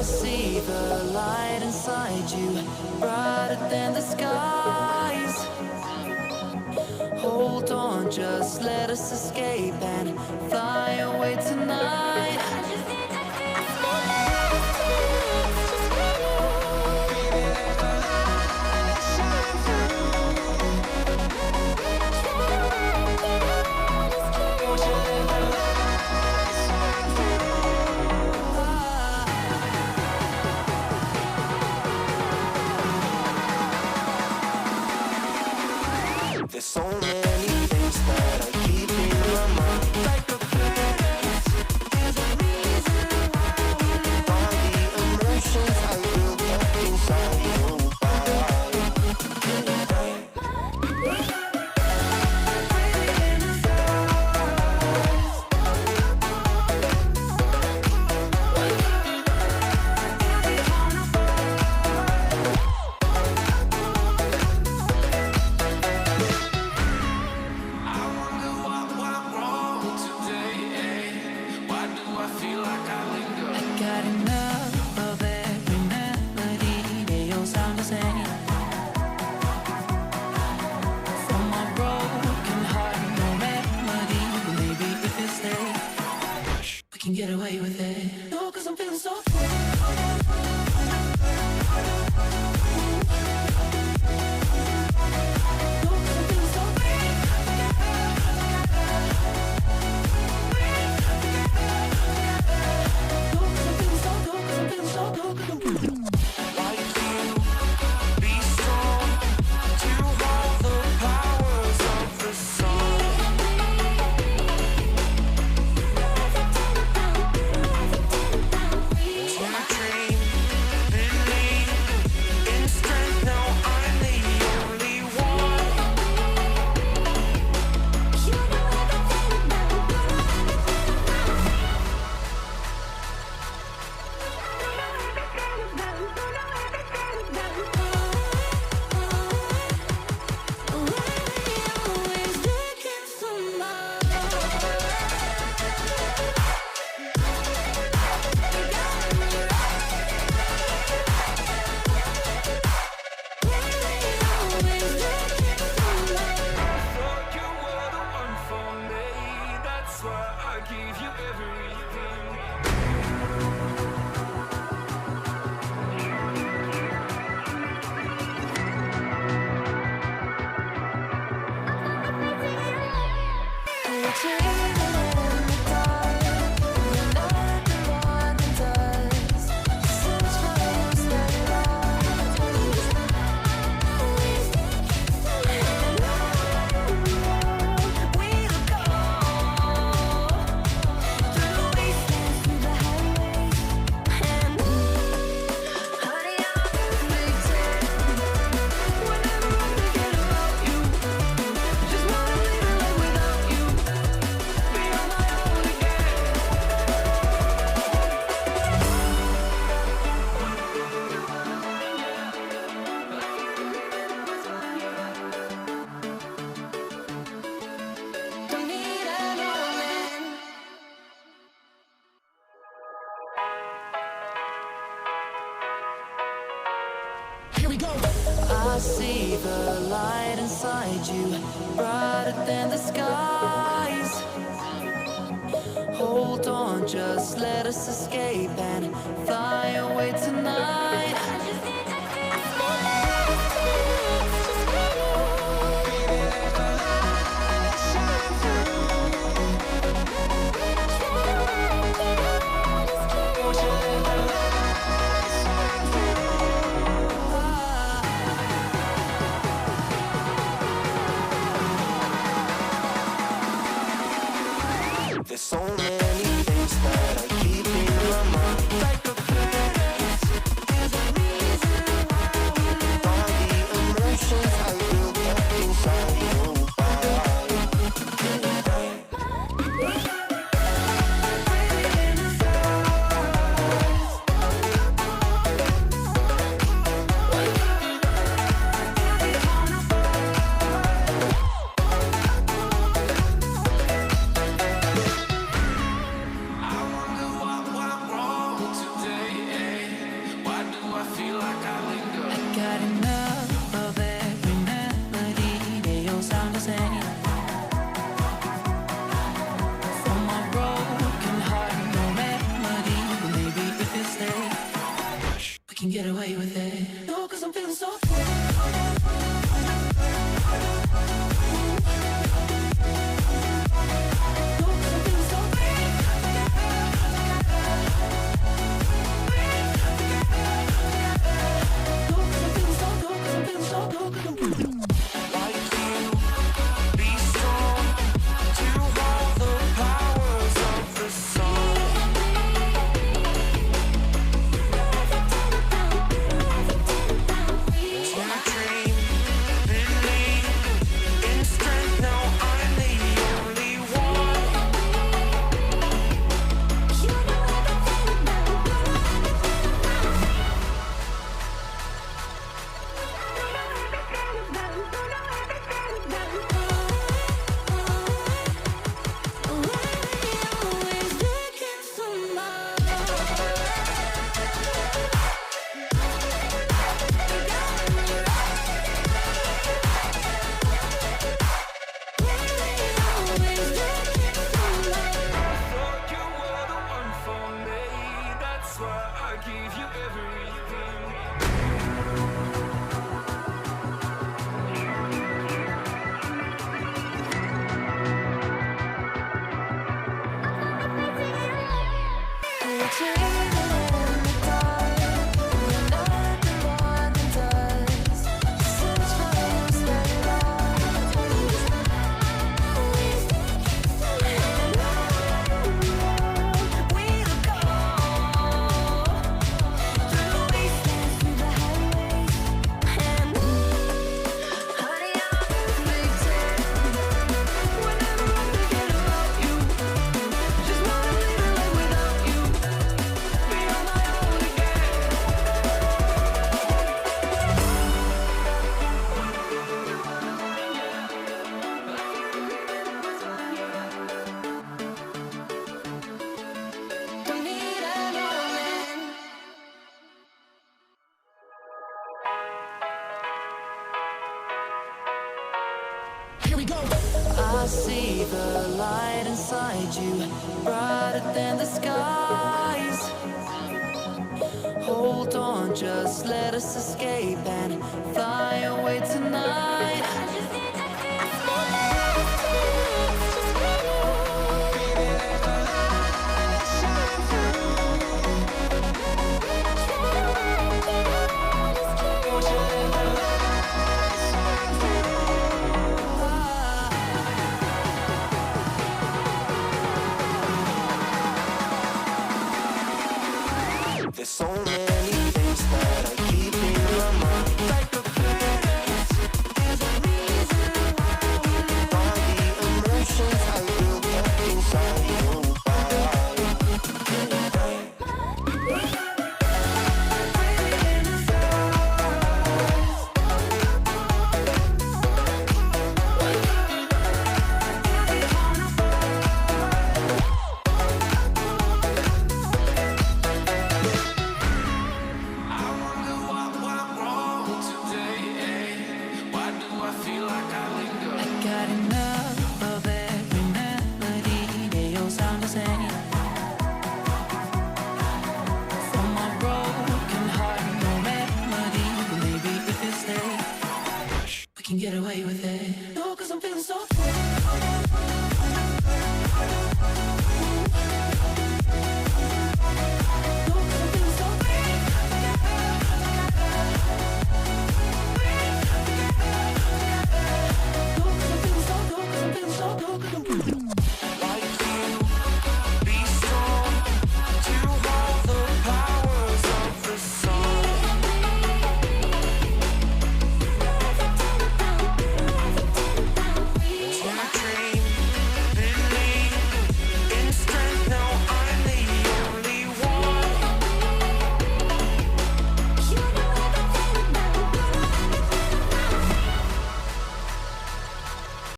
see the light inside you, brighter than the skies. Hold on, just let us escape and fly away tonight. There's so many things that I keep in my mind, like a past. There's a reason why all the emotions I built up inside you. Got enough of every melody, they all sound the same. From my broken heart, no remedy. Maybe if you stay, we can get away with it. No, 'cause I'm feeling so free. I see the light inside you, brighter than the skies. Hold on, just let us escape and fly away tonight. There's so many things that I keep in my mind, like a past. There's a reason why all the emotions I built up inside you. get away with it. No, cause I'm feeling so I see the light inside you, brighter than the skies. Hold on, just let us escape and fly away tonight. There's so many things that I keep in my mind. Like the past, there's a reason why. All the emotions I built up inside you. got enough of every melody. They all sound the same. For my broken heart, no remedy. But maybe if you stay, we can get away with it. No, cause I'm feeling so